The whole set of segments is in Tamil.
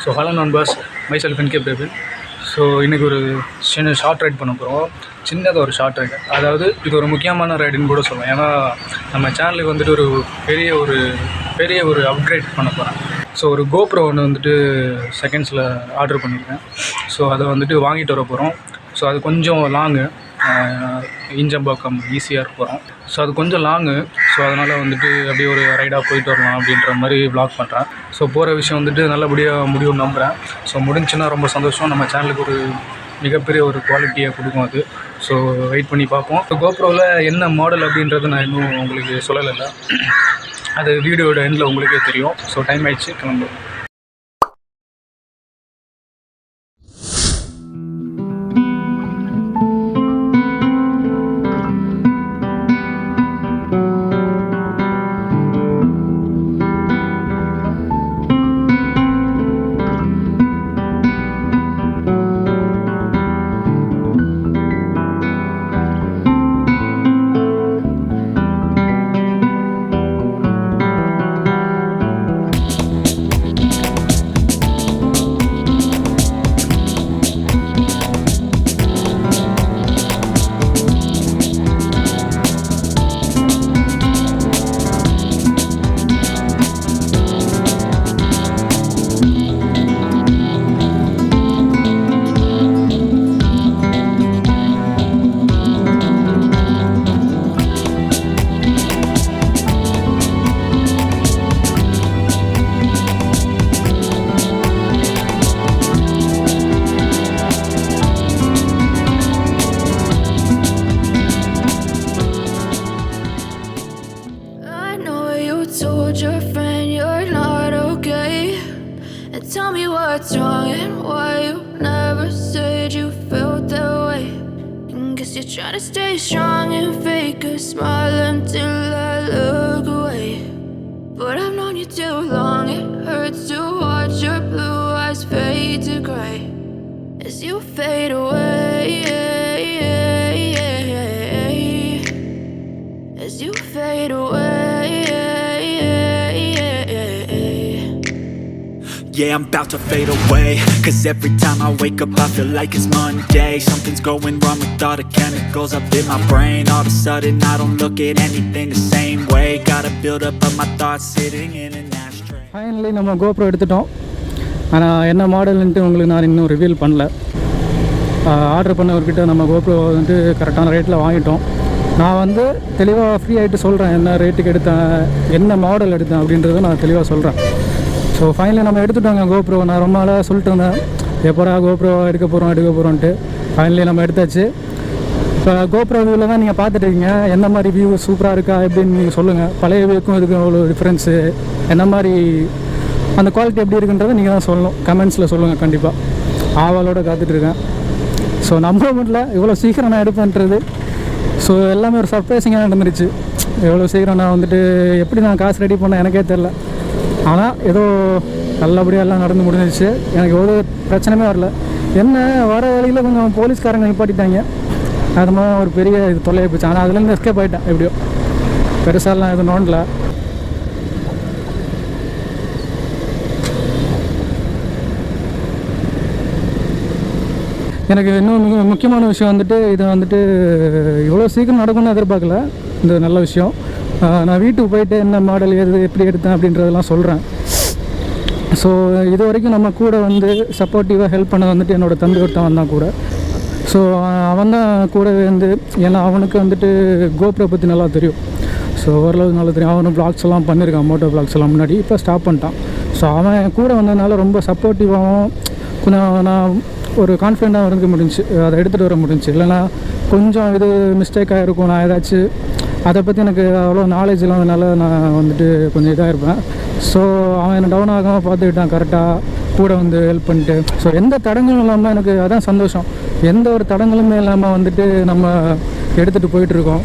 So hello Nanbaas, myself PRABIN. So இன்றைக்கி ஒரு சின்ன ஷார்ட் ரைட் பண்ண போகிறோம். சின்னதாக ஒரு ஷார்ட் ரைடு, அதாவது இது ஒரு முக்கியமான ரைடுன்னு கூட சொல்லலாம். ஏன்னா நம்ம சேனலுக்கு வந்துட்டு ஒரு பெரிய ஒரு அப்கிரேட் பண்ண போகிறேன். ஸோ ஒரு GoPro ஒன்று வந்துட்டு செகண்ட்ஸில் ஆர்டர் பண்ணியிருக்கேன். ஸோ அதை வந்துட்டு வாங்கிட்டு வர போகிறோம். ஸோ அது கொஞ்சம் லாங்கு, இஞ்சம்பாக்கம் ஈஸியாக போகிறோம். ஸோ அது கொஞ்சம் லாங்கு. ஸோ அதனால் வந்துட்டு அப்படியே ஒரு ரைடாக போயிட்டு வரலாம் அப்படின்ற மாதிரி வ்ளாக் பண்ணுறேன். ஸோ போகிற விஷயம் வந்துட்டு நல்லபடியாக முடியும்னு நம்புகிறேன். ஸோ முடிஞ்சுன்னா ரொம்ப சந்தோஷம். நம்ம சேனலுக்கு ஒரு மிகப்பெரிய ஒரு குவாலிட்டியை கொடுக்கும் அது. ஸோ வெயிட் பண்ணி பார்ப்போம். ஸோ GoProவில் என்ன மாடல் அப்படின்றது நான் இன்னும் உங்களுக்கு சொல்லலை. அது வீடியோட எண்டில் உங்களுக்கே தெரியும். ஸோ டைம் ஆயிடுச்சு, கிளம்பு. Told your friend you're not okay, and tell me what's wrong and why you never said you felt that way. And guess you're trying to stay strong and fake a smile until I look away. But I've known you too long, it hurts to watch your blue eyes fade to grey as you fade away, as you fade away. Yeah, I'm about to fade away, cause every time I wake up I feel like it's Monday. Something's going wrong with all the chemicals up in my brain. All of a sudden I don't look at anything the same way. Gotta build up of my thoughts sitting in an ashtray. Finally நம்ம GoPro எடுத்துட்டோம். ஆனால் என்ன மாடல்ன்ட்டு உங்களுக்கு நான் இன்னும் ரிவீல் பண்ணல. ஆர்டர் பண்ணவர்கிட்ட நம்ம GoPro வந்துட்டு கரெக்டான ரேட்டில் வாங்கிட்டோம். நான் வந்து தெளிவாக ஃப்ரீ ஆகிட்டு சொல்கிறேன் என்ன ரேட்டுக்கு எடுத்தேன், என்ன மாடல் எடுத்தேன் அப்படின்றத நான் தெளிவாக சொல்கிறேன். ஸோ ஃபைனலி நம்ம எடுத்துட்டோங்க GoPro. நான் ரொம்ப நாளாக சொல்லிட்டு இருந்தேன் எப்போடா GoPro எடுக்க போகிறோன்ட்டு. ஃபைனலி நம்ம எடுத்தாச்சு. இப்போ GoPro வியூவில் தான் நீங்கள் பார்த்துட்ருக்கீங்க. என்ன மாதிரி வியூ சூப்பராக இருக்கா எப்படின்னு நீங்கள் சொல்லுங்கள். பழைய வியூக்கும் இதுக்கும் அவ்வளோ டிஃப்ரென்ஸு, என்ன மாதிரி அந்த குவாலிட்டி எப்படி இருக்குன்றதை நீங்கள் தான் சொல்லணும். கமெண்ட்ஸில் சொல்லுங்கள். கண்டிப்பாக ஆவலோடு காத்துட்ருக்கேன். ஸோ நம்ப முடியல இவ்வளோ சீக்கிரம் நான் எடுப்பேன்றது. ஸோ எல்லாமே ஒரு சர்ப்ரைசிங்காக நடந்துருச்சு. எவ்வளோ சீக்கிரம் நான் வந்துட்டு எப்படி நான் காசு ரெடி பண்ணேன் எனக்கே தெரில. ஆனால் ஏதோ நல்லபடியாக எல்லாம் நடந்து முடிஞ்சிச்சு. எனக்கு ஒரு பிரச்சனையுமே வரல. என்ன வர வழியில் கொஞ்சம் போலீஸ்காரங்க நிப்பாட்டிட்டாங்க. அது மாதிரி ஒரு பெரிய இது தொல்லையாக போச்சு. ஆனால் அதுலேருந்து எஸ்கேப் ஆகிட்டேன். எப்படியோ பெருசாலாம் எதுவும் நோண்டல. எனக்கு இன்னும் மிக முக்கியமான விஷயம் வந்துட்டு இது வந்துட்டு இவ்வளோ சீக்கிரம் நடக்கும்னு எதிர்பார்க்கல. இந்த நல்ல விஷயம். நான் வீட்டுக்கு போயிட்டு என்ன மாடல் எப்படி எடுத்தேன் அப்படின்றதெல்லாம் சொல்கிறேன். ஸோ இது வரைக்கும் நம்ம கூட வந்து சப்போர்ட்டிவாக ஹெல்ப் பண்ண வந்துட்டு என்னோடய தம்பி ஒருத்தன் வந்தான் கூட. ஸோ அவன் தான் கூடவே வந்து, ஏன்னா அவனுக்கு வந்துட்டு GoPro பற்றி நல்லா தெரியும். ஸோ ஓரளவு நல்லா தெரியும். அவனும் வ்ளாக்ஸ் எல்லாம் பண்ணியிருக்கான், மோட்டோ வ்ளாக்ஸ் எல்லாம் முன்னாடி. இப்போ ஸ்டாப் பண்ணிட்டான். ஸோ அவன் கூட வந்ததுனால ரொம்ப சப்போர்ட்டிவாகவும் கொஞ்சம் நான் ஒரு கான்ஃபிடெண்ட்டாக இருக்க முடிஞ்சிச்சு. அதை எடுத்துகிட்டு வர முடிஞ்சிச்சு. இல்லைனா கொஞ்சம் இது மிஸ்டேக்காக இருக்கும். நான் ஏதாச்சும் அதை பற்றி எனக்கு அவ்வளோ நாலேஜ் இல்லாதனால நான் வந்துட்டு கொஞ்சம் இதாக இருப்பேன். ஸோ அவன் என்னை டவுன் ஆகாமல் பார்த்துக்கிட்டான். கரெக்டாக கூட வந்து ஹெல்ப் பண்ணிட்டு. ஸோ எந்த தடங்களும் இல்லாமல் எனக்கு அதான் சந்தோஷம். எந்த ஒரு தடங்களுமே இல்லாமல் வந்துட்டு நம்ம எடுத்துகிட்டு போயிட்டுருக்கோம்.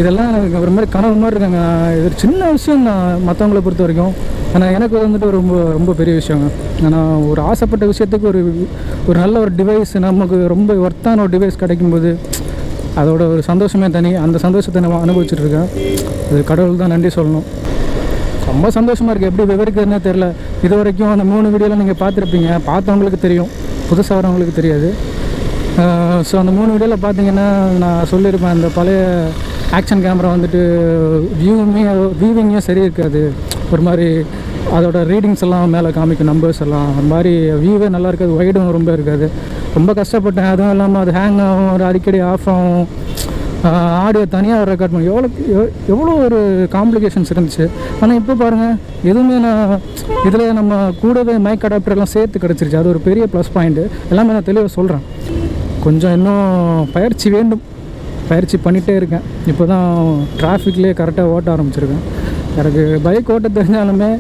இதெல்லாம் எனக்கு ஒரு மாதிரி கனவு மாதிரி இருக்காங்க. இது சின்ன விஷயம் தான் மற்றவங்களை பொறுத்த வரைக்கும். ஆனால் எனக்கு வந்துட்டு ரொம்ப ரொம்ப பெரிய விஷயங்க. ஏன்னா ஒரு ஆசைப்பட்ட விஷயத்துக்கு ஒரு நல்ல ஒரு டிவைஸ், நமக்கு ரொம்ப ஒர்த்தான ஒரு டிவைஸ் கிடைக்கும்போது அதோட ஒரு சந்தோஷமே தனி. அந்த சந்தோஷத்தை நான் அனுபவிச்சுட்ருக்கேன். அது கடவுள் தான் நன்றி சொல்லணும். ரொம்ப சந்தோஷமாக இருக்குது. எப்படி விவரிக்கிறதுனே தெரில. இது வரைக்கும் அந்த 3 வீடியோவில் நீங்கள் பார்த்துருப்பீங்க, பார்த்தவங்களுக்கு தெரியும், புதுசாக வரவங்களுக்கு தெரியாது. ஸோ அந்த 3 வீடியோவில் பார்த்தீங்கன்னா நான் சொல்லியிருப்பேன், அந்த பழைய ஆக்ஷன் கேமரா வந்துட்டு வியூவிங்கே சரி இருக்காது, ஒரு மாதிரி அதோட ரீடிங்ஸ் எல்லாம் மேலே காமிக்கும், நம்பர்ஸ் எல்லாம் ஒரு மாதிரி வியூவே நல்லா இருக்காது, வைடும் ரொம்ப இருக்காது. ரொம்ப கஷ்டப்பட்டேன். அதுவும் இல்லாமல் அது ஹேங் ஆகும், ஒரு அடிக்கடி ஆஃப் ஆகும், ஆடியோ தனியாக ரெக்கார்ட் பண்ணி எவ்வளோ ஒரு காம்ப்ளிகேஷன்ஸ் இருந்துச்சு. ஆனால் இப்போ பாருங்கள், எதுவுமே நான் இதில் நம்ம கூடவே மைக் அடாப்டர்லாம் சேர்த்து கிடச்சிருச்சு. அது ஒரு பெரிய ப்ளஸ் பாயிண்ட்டு. எல்லாமே நான் தெளிவாக சொல்கிறேன். கொஞ்சம் இன்னும் பயிற்சி வேண்டும், பயிற்சி பண்ணிகிட்டே இருக்கேன். இப்போ தான் டிராஃபிக்லேயே கரெக்டாக ஓட்ட ஆரம்பிச்சிருக்கேன். எனக்கு பைக் ஓட்ட தெரிஞ்சாலுமே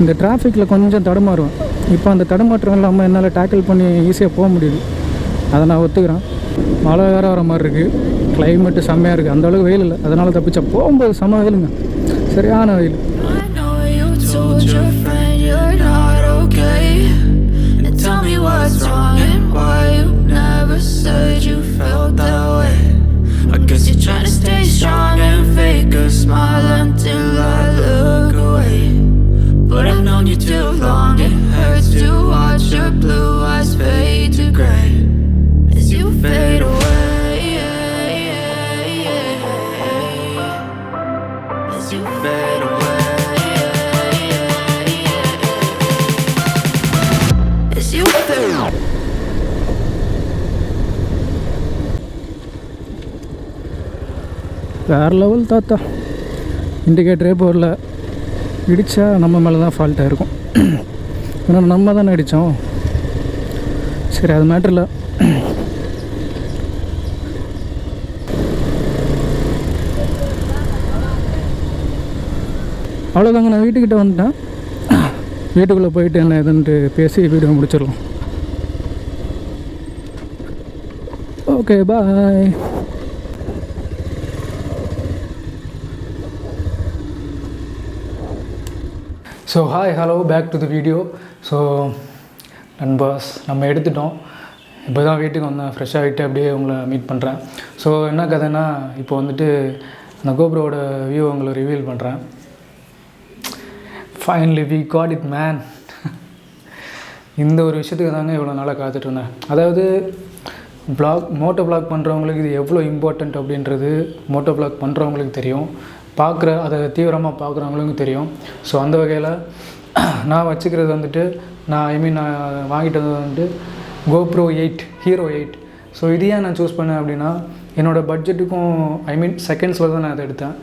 இந்த டிராஃபிக்கில் கொஞ்சம் தடுமாறுவேன். இப்போ அந்த தடுமாற்றம் இல்லாமல் என்னால் டேக்கிள் பண்ணி ஈஸியாக போக முடியுது. அதை நான் ஒத்துக்கிறேன். மழை வேறு வர மாதிரி இருக்குது, கிளைமேட்டு செம்மையாக இருக்குது, அந்தளவுக்கு வெயில் இல்லை, அதனால் தப்பிச்சா. போகும்போது செம்ம வெயிலுங்க, சரியான வெயில். I guess you're trying to stay strong and fake a smile until I look away. But I've known you too long, it hurts to watch your blue eyes fade to grey as you fade away, as you fade away, as you fade away. வேறு லெவல் தாத்தா. இண்டிகேட்டரே போடல, இடித்தா நம்ம மேலே தான் ஃபால்ட்டாக இருக்கும். ஏன்னா நம்ம தானே அடித்தோம். சரி, அது மேட்ரு இல்லை. அவ்வளோதாங்க, நான் வீட்டுக்கிட்ட வந்துட்டேன். வீட்டுக்குள்ளே போயிட்டு என்ன எதுன்ட்டு பேசி வீடியோ முடிச்சிடலாம். Okay, bye. So hi, hello, back to the video. So நண்பாஸ் நம்ம எடுத்துட்டோம். இப்போ தான் வீட்டுக்கு வந்தேன், ஃப்ரெஷ்ஷாக ஆகிட்டு அப்படியே உங்களை மீட் பண்ணுறேன். ஸோ என்ன கதைன்னா, இப்போ வந்துட்டு அந்த கோப்ரோவோட வியூ உங்களை ரிவீல் பண்ணுறேன். Finally we got it man. இந்த ஒரு விஷயத்துக்கு தாங்க இவ்வளோ நாளாக காத்துட்ருந்தேன். அதாவது மோட்டோ வ்ளாக் பண்ணுறவங்களுக்கு இது எவ்வளோ இம்பார்ட்டண்ட் அப்படின்றது மோட்டோ வ்ளாக் பண்ணுறவங்களுக்கு தெரியும், அதை தீவிரமாக பார்க்குறவங்களுக்கும் தெரியும். ஸோ அந்த வகையில் நான் வச்சுக்கிறது வந்துட்டு நான் வாங்கிட்டது வந்துட்டு GoPro 8 Hero 8. ஸோ இது ஏன் நான் சூஸ் பண்ணேன் அப்படின்னா, என்னோடய பட்ஜெட்டுக்கும் செகண்ட்ஸில் தான் நான் அதை எடுத்தேன்,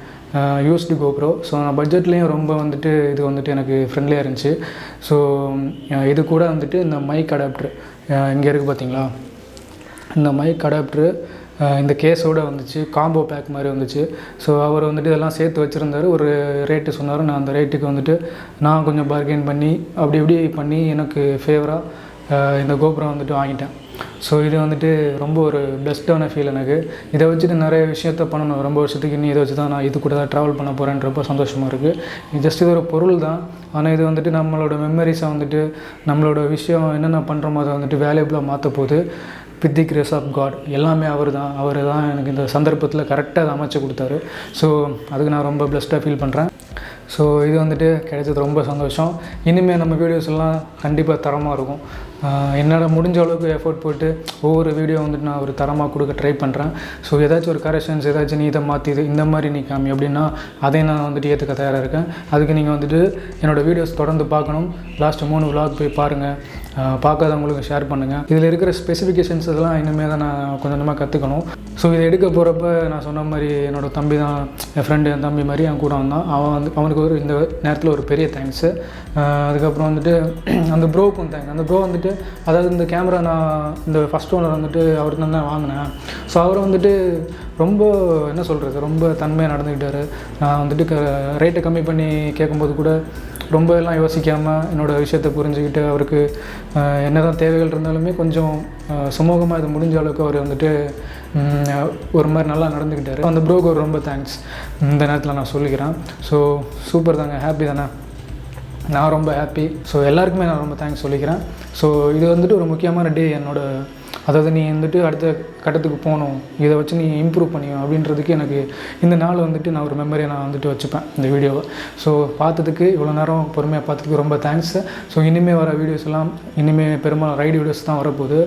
யூஸ்டு GoPro. ஸோ நான் பட்ஜெட்லேயும் ரொம்ப வந்துட்டு இது வந்துட்டு எனக்கு ஃப்ரெண்ட்லியாக இருந்துச்சு. ஸோ இது கூட வந்துட்டு இந்த மைக் அடாப்டர் இங்கே இருக்குது பார்த்தீங்களா, இந்த மைக் அடாப்டரு இந்த கேஸோடு வந்துச்சு, காம்போ பேக் மாதிரி வந்துச்சு. ஸோ அவர் வந்துட்டு இதெல்லாம் சேர்த்து வச்சுருந்தார், ஒரு ரேட்டு சொன்னார். நான் அந்த ரேட்டுக்கு வந்துட்டு நான் கொஞ்சம் பார்கெயின் பண்ணி அப்படி இப்படி பண்ணி எனக்கு ஃபேவராக இந்த GoPro வந்துட்டு வாங்கிட்டேன். ஸோ இது வந்துட்டு ரொம்ப ஒரு பெஸ்ட்டான ஃபீல் எனக்கு. இதை வச்சுட்டு நிறைய விஷயத்த பண்ணணும், ரொம்ப வருஷத்துக்கு இன்னும் இதை வச்சு தான் நான் இது கூட தான் ட்ராவல் பண்ண போகிறேன்றப்போ சந்தோஷமாக இருக்குது. இது ஜஸ்ட் இது ஒரு பொருள் தான், ஆனால் இது வந்துட்டு நம்மளோட மெமரிஸை வந்துட்டு நம்மளோட விஷயம் என்னென்ன பண்ணுறோமோ அதை வந்துட்டு வேல்யூபிளாக மாற்ற போகுது. With the grace of God. எல்லாமே அவர் தான் எனக்கு இந்த சந்தர்ப்பத்தில் கரெக்டாக அதை அமைச்சு கொடுத்தாரு. ஸோ அதுக்கு நான் ரொம்ப பெஸ்ட்டாக ஃபீல் பண்ணுறேன். ஸோ இது வந்துட்டு கிடைச்சது ரொம்ப சந்தோஷம். இனிமேல் நம்ம வீடியோஸ் எல்லாம் கண்டிப்பாக தரமாக இருக்கும். என்னால் முடிஞ்ச அளவுக்கு எஃபோர்ட் போட்டு ஒவ்வொரு வீடியோ வந்துட்டு நான் ஒரு தரமாக கொடுக்க ட்ரை பண்ணுறேன். ஸோ ஏதாச்சும் ஒரு கரெக்ஷன்ஸ், ஏதாச்சும் நீ இதை மாற்றி இது இந்த மாதிரி நீ காமி அப்படின்னா அதையும் நான் வந்துட்டு ஏற்றுக்க தயாராக இருக்கேன். அதுக்கு நீங்கள் வந்துட்டு என்னோடய வீடியோஸ் தொடர்ந்து பார்க்கணும். லாஸ்ட்டு 3 vlog போய் பாருங்கள், பார்க்காதவங்களுக்கு ஷேர் பண்ணுங்கள். இதில் இருக்கிற ஸ்பெசிஃபிகேஷன்ஸ் இதெல்லாம் இனிமேல் தான் நான் கொஞ்சம் கொஞ்சமாக கற்றுக்கணும். ஸோ இதை எடுக்க போகிறப்ப நான் சொன்ன மாதிரி என்னோடய தம்பி தான், என் ஃப்ரெண்டு, என் தம்பி மாதிரி என் கூட வந்தான். அவனுக்கு இந்த நேரத்தில் ஒரு பெரிய தேங்க்ஸு. அதுக்கப்புறம் வந்துட்டு அந்த ப்ரோக்கும் தேங்க்ஸ். அந்த ப்ரோ வந்துட்டு அதாவது இந்த கேமரா நான் இந்த ஃபஸ்ட் ஓனர் வந்துட்டு அவருக்கு தான் வாங்கினேன். ஸோ அவர் வந்துட்டு ரொம்ப என்ன சொல்கிறது, ரொம்ப தன்மையாக நடந்துக்கிட்டார். நான் வந்துட்டு ரேட்டை கம்மி பண்ணி கேட்கும்போது கூட ரொம்ப எல்லாம் யோசிக்காமல் என்னோடய விஷயத்தை புரிஞ்சுக்கிட்டு அவருக்கு என்ன தான் தேவைகள் இருந்தாலுமே கொஞ்சம் சுமூகமாக இது முடிஞ்ச அளவுக்கு அவர் வந்துட்டு ஒரு மாதிரி நல்லா நடந்துக்கிட்டார். அந்த ப்ரோக்கு ஒரு ரொம்ப தேங்க்ஸ் இந்த நேரத்தில் நான் சொல்லிக்கிறேன். ஸோ சூப்பர் தாங்க, ஹாப்பி தானே, நான் ரொம்ப ஹாப்பி. ஸோ எல்லாருக்குமே நான் ரொம்ப தேங்க்ஸ் சொல்லிக்கிறேன். ஸோ இது வந்துட்டு ஒரு முக்கியமான டே என்னோடய அதாவது நீ வந்துட்டு அடுத்த கட்டத்துக்கு போகணும், இதை வச்சு நீ இம்ப்ரூவ் பண்ணியும் அப்படின்றதுக்கு எனக்கு இந்த நாள் வந்துட்டு நான் ஒரு மெமரியை நான் வந்துட்டு வச்சுப்பேன் இந்த வீடியோவை. ஸோ பார்த்ததுக்கு இவ்வளோ நேரம் பொறுமையாக பார்த்ததுக்கு ரொம்ப தேங்க்ஸ். ஸோ இனிமேல் வர வீடியோஸ் எல்லாம் இனிமேல் பெரும்பாலும் ரைடு வீடியோஸ் தான் வரப்போகுது.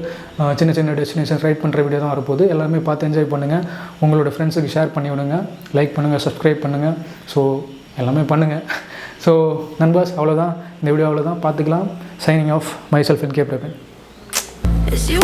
சின்ன சின்ன டெஸ்டினேஷன் ரைட் பண்ணுற வீடியோ தான் வரப்போகுது. எல்லாருமே பார்த்து என்ஜாய் பண்ணுங்கள். உங்களோட ஃப்ரெண்ட்ஸுக்கு ஷேர் பண்ணி விடுங்க, லைக் பண்ணுங்கள், சப்ஸ்கிரைப் பண்ணுங்கள். ஸோ எல்லாமே பண்ணுங்கள். ஸோ நண்பாஸ், அவ்வளோதான் இந்த வீடியோ, அவ்வளோதான். பார்த்துக்கலாம். Signing off, my self and PRABIN. It's you.